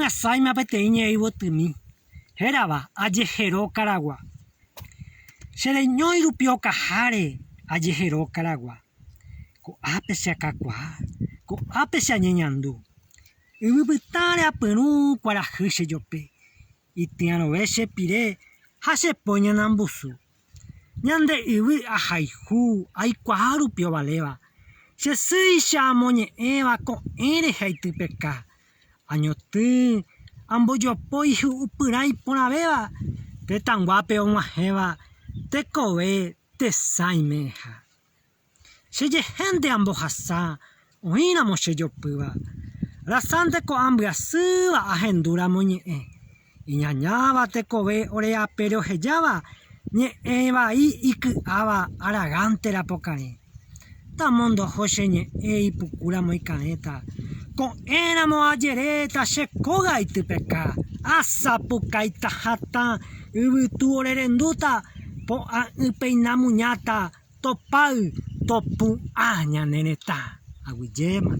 Saima peteña y botumi. Heraba, allejero caragua. Sereñó y rupio cajare, allejero caragua. Ko apese a cacua, ko apese a ñeñandu. Y bubitare a perú, cuarajuse yope. Y tiano vese pire, hase poña nambusu. Ñande iwi a haihu, ay cuajarupio valeva. Se seisha moñe eva con ere haitipeca. Añotu, amboyo poihu upurai ponaveva. Te tan guape o majeva, te cobe, te saimeja. Se ye gente ambojasa, oina moshe yo puva. La sante co ambia suba agendura moñe. Y ñañaba te cobe orea pero heyaba. Ñe eva y aba aragante la pocare. Tamondo joshe ñe y pucura muy caneta. Con éramo ayereta se coga y tipeca. Asa pucaita jata. Ubitu orerenduta. Po a peina muñata. Topal. Topu aña neneta. Aguillema.